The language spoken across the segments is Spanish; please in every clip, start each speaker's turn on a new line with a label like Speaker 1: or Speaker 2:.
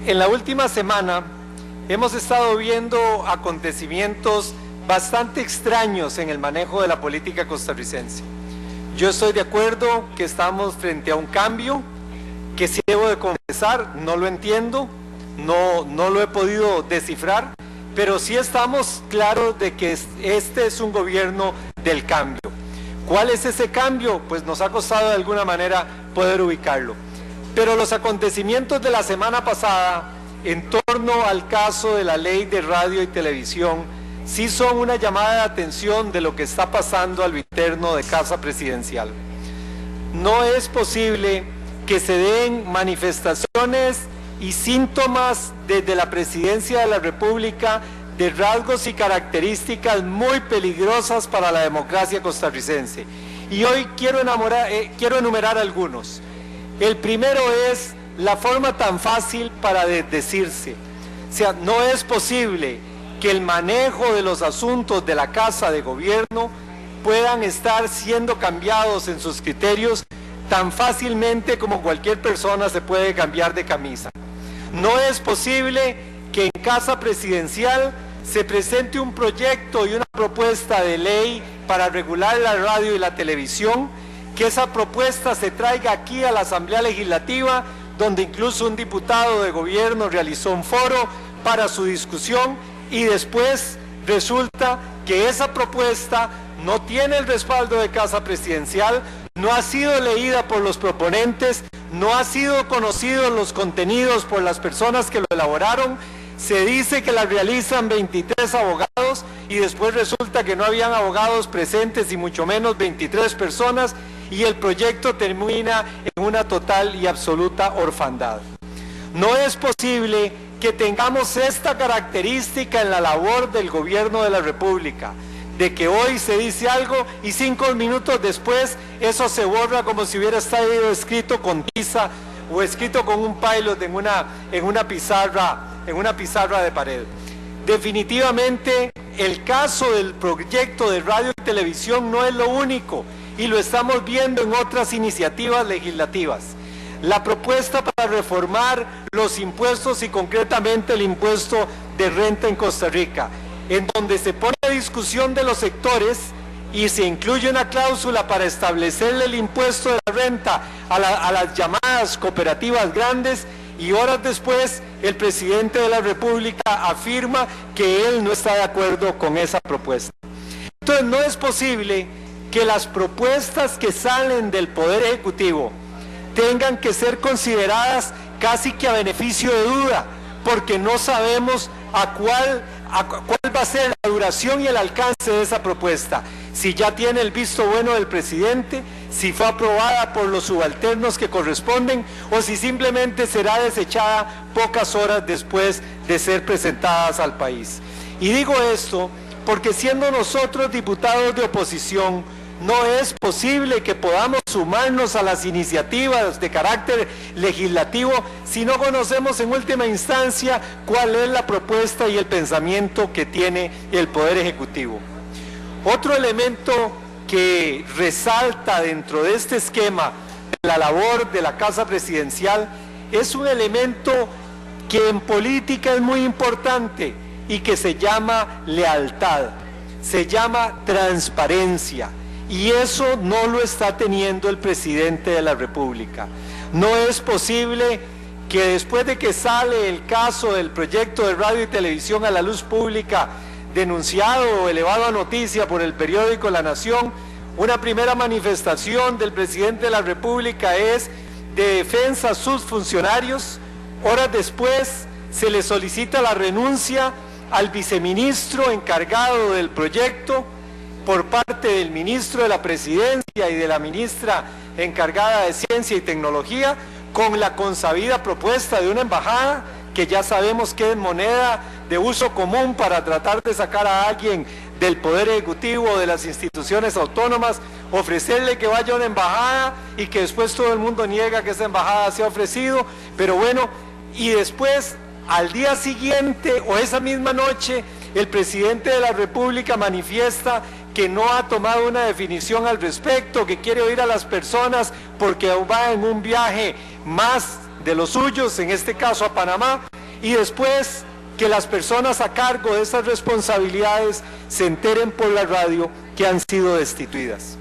Speaker 1: En la última semana hemos estado viendo acontecimientos bastante extraños en el manejo de la política costarricense. Yo estoy de acuerdo que estamos frente a un cambio que, si debo de confesar, no lo entiendo, no lo he podido descifrar, pero sí estamos claros de que este es un gobierno del cambio. ¿Cuál es ese cambio? Pues nos ha costado de alguna manera poder ubicarlo. Pero los acontecimientos de la semana pasada en torno al caso de la ley de radio y televisión sí son una llamada de atención de lo que está pasando a lo interno de Casa Presidencial. No es posible que se den manifestaciones y síntomas desde la Presidencia de la República de rasgos y características muy peligrosas para la democracia costarricense. Y hoy quiero enumerar algunos. El primero es la forma tan fácil para desdecirse. O sea, no es posible que el manejo de los asuntos de la Casa de Gobierno puedan estar siendo cambiados en sus criterios tan fácilmente como cualquier persona se puede cambiar de camisa. No es posible que en Casa Presidencial se presente un proyecto y una propuesta de ley para regular la radio y la televisión, que esa propuesta se traiga aquí a la Asamblea Legislativa, donde incluso un diputado de gobierno realizó un foro para su discusión, y después resulta que esa propuesta no tiene el respaldo de Casa Presidencial, no ha sido leída por los proponentes, no ha sido conocido los contenidos por las personas que lo elaboraron. Se dice que la realizan 23 abogados y después resulta que no habían abogados presentes y mucho menos 23 personas, y el proyecto termina en una total y absoluta orfandad. No es posible que tengamos esta característica en la labor del gobierno de la República, de que hoy se dice algo y 5 minutos después eso se borra como si hubiera estado escrito con tiza o escrito con un pilot en una pizarra de pared. Definitivamente el caso del proyecto de radio y televisión no es lo único, y lo estamos viendo en otras iniciativas legislativas. La propuesta para reformar los impuestos y concretamente el impuesto de renta en Costa Rica, en donde se pone a discusión de los sectores y se incluye una cláusula para establecerle el impuesto de la renta a las llamadas cooperativas grandes, y horas después el presidente de la República afirma que él no está de acuerdo con esa propuesta. Entonces no es posible que las propuestas que salen del Poder Ejecutivo tengan que ser consideradas casi que a beneficio de duda, porque no sabemos cuál va a ser la duración y el alcance de esa propuesta, si ya tiene el visto bueno del presidente, si fue aprobada por los subalternos que corresponden, o si simplemente será desechada pocas horas después de ser presentadas al país. Y digo esto porque, siendo nosotros diputados de oposición, no es posible que podamos sumarnos a las iniciativas de carácter legislativo si no conocemos en última instancia cuál es la propuesta y el pensamiento que tiene el Poder Ejecutivo. Otro elemento que resalta dentro de este esquema de la labor de la Casa Presidencial es un elemento que en política es muy importante y que se llama lealtad, se llama transparencia. Y eso no lo está teniendo el presidente de la República. No es posible que después de que sale el caso del proyecto de radio y televisión a la luz pública, denunciado o elevado a noticia por el periódico La Nación, una primera manifestación del presidente de la República es de defensa a sus funcionarios. Horas después se le solicita la renuncia al viceministro encargado del proyecto por parte del ministro de la Presidencia y de la ministra encargada de Ciencia y Tecnología, con la consabida propuesta de una embajada que ya sabemos que es moneda de uso común para tratar de sacar a alguien del Poder Ejecutivo o de las instituciones autónomas, ofrecerle que vaya a una embajada y que después todo el mundo niega que esa embajada se ha ofrecido. Pero bueno, y después al día siguiente o esa misma noche el presidente de la República manifiesta que no ha tomado una definición al respecto, que quiere oír a las personas porque va en un viaje más de los suyos, en este caso a Panamá, y después que las personas a cargo de esas responsabilidades se enteren por la radio que han sido destituidas.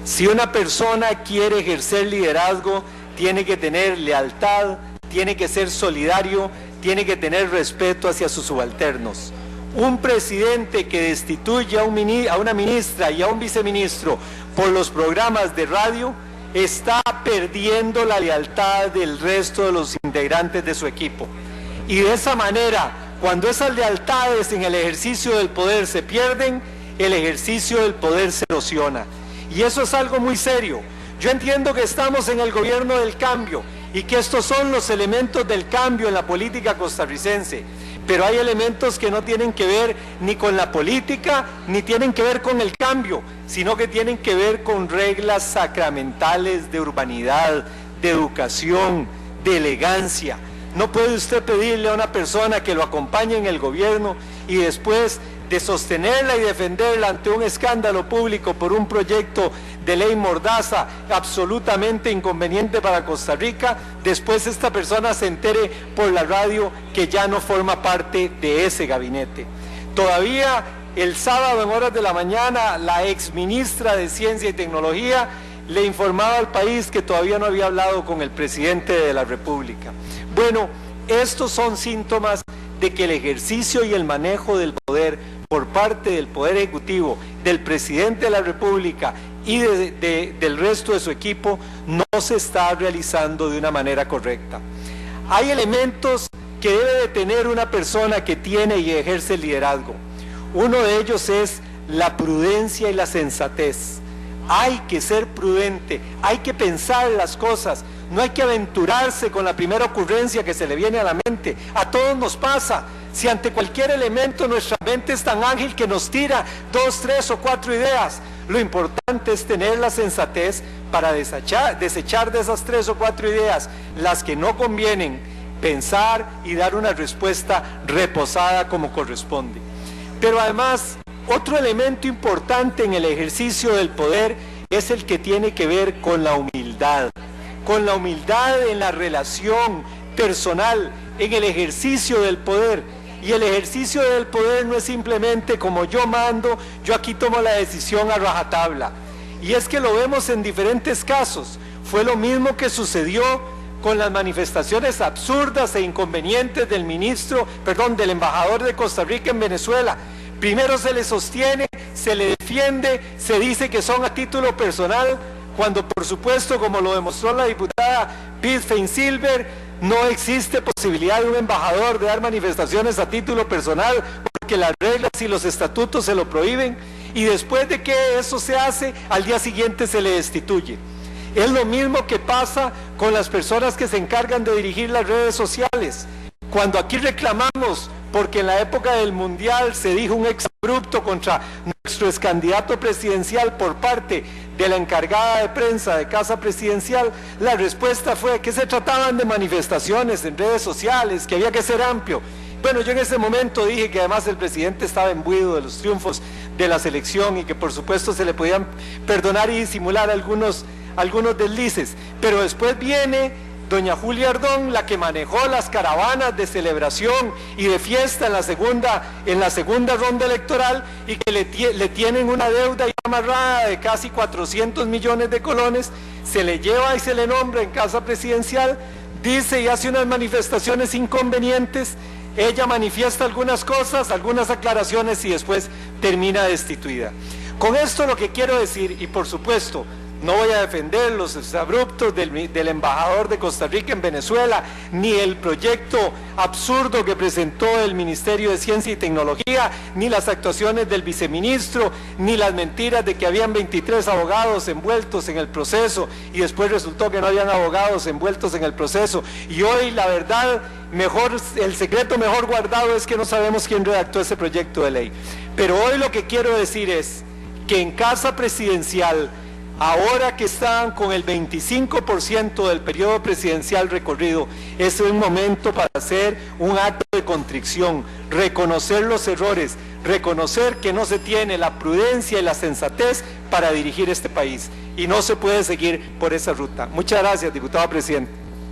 Speaker 1: Si una persona quiere ejercer liderazgo, tiene que tener lealtad, tiene que ser solidario, tiene que tener respeto hacia sus subalternos. Un presidente que destituye a una ministra y a un viceministro por los programas de radio está perdiendo la lealtad del resto de los integrantes de su equipo. Y de esa manera, cuando esas lealtades en el ejercicio del poder se pierden, el ejercicio del poder se erosiona. Y eso es algo muy serio. Yo entiendo que estamos en el gobierno del cambio y que estos son los elementos del cambio en la política costarricense, pero hay elementos que no tienen que ver ni con la política, ni tienen que ver con el cambio, sino que tienen que ver con reglas sacramentales de urbanidad, de educación, de elegancia. No puede usted pedirle a una persona que lo acompañe en el gobierno y después de sostenerla y defenderla ante un escándalo público por un proyecto de ley mordaza absolutamente inconveniente para Costa Rica, después esta persona se entere por la radio que ya no forma parte de ese gabinete. Todavía el sábado en horas de la mañana, la exministra de Ciencia y Tecnología le informaba al país que todavía no había hablado con el presidente de la República. Bueno, estos son síntomas de que el ejercicio y el manejo del poder por parte del Poder Ejecutivo, del presidente de la República y del resto de su equipo no se está realizando de una manera correcta. Hay elementos que debe de tener una persona que tiene y ejerce el liderazgo. Uno de ellos es la prudencia y la sensatez. Hay que ser prudente, hay que pensar las cosas, no hay que aventurarse con la primera ocurrencia que se le viene a la mente. A todos nos pasa. Si ante cualquier elemento nuestra mente es tan ágil que nos tira 2, 3 o 4 ideas, lo importante es tener la sensatez para desechar de esas 3 o 4 ideas las que no convienen, pensar y dar una respuesta reposada como corresponde. Pero además, otro elemento importante en el ejercicio del poder es el que tiene que ver con la humildad en la relación personal, en el ejercicio del poder. Y el ejercicio del poder no es simplemente como yo mando, yo aquí tomo la decisión a rajatabla. Y es que lo vemos en diferentes casos. Fue lo mismo que sucedió con las manifestaciones absurdas e inconvenientes del embajador de Costa Rica en Venezuela. Primero se le sostiene, se le defiende, se dice que son a título personal, cuando por supuesto, como lo demostró la diputada Pete Feinsilver, no existe posibilidad de un embajador de dar manifestaciones a título personal, porque las reglas y los estatutos se lo prohíben, y después de que eso se hace, al día siguiente se le destituye. Es lo mismo que pasa con las personas que se encargan de dirigir las redes sociales. Cuando aquí reclamamos, porque en la época del Mundial se dijo un exabrupto contra nuestro excandidato presidencial por parte de la encargada de prensa de Casa Presidencial, la respuesta fue que se trataban de manifestaciones en redes sociales, que había que ser amplio. Bueno, yo en ese momento dije que además el presidente estaba imbuido de los triunfos de la selección y que por supuesto se le podían perdonar y disimular algunos deslices, pero después viene doña Julia Ardón, la que manejó las caravanas de celebración y de fiesta en la segunda ronda electoral, y que le tienen una deuda ya amarrada de casi 400 millones de colones, se le lleva y se le nombra en Casa Presidencial, dice y hace unas manifestaciones inconvenientes, ella manifiesta algunas cosas, algunas aclaraciones y después termina destituida. Con esto lo que quiero decir, y por supuesto, no voy a defender los exabruptos del embajador de Costa Rica en Venezuela, ni el proyecto absurdo que presentó el Ministerio de Ciencia y Tecnología, ni las actuaciones del viceministro, ni las mentiras de que habían 23 abogados envueltos en el proceso y después resultó que no habían abogados envueltos en el proceso. Y hoy la verdad, el secreto mejor guardado es que no sabemos quién redactó ese proyecto de ley. Pero hoy lo que quiero decir es que en Casa Presidencial, ahora que están con el 25% del periodo presidencial recorrido, es un momento para hacer un acto de contrición, reconocer los errores, reconocer que no se tiene la prudencia y la sensatez para dirigir este país y no se puede seguir por esa ruta. Muchas gracias, diputado presidente.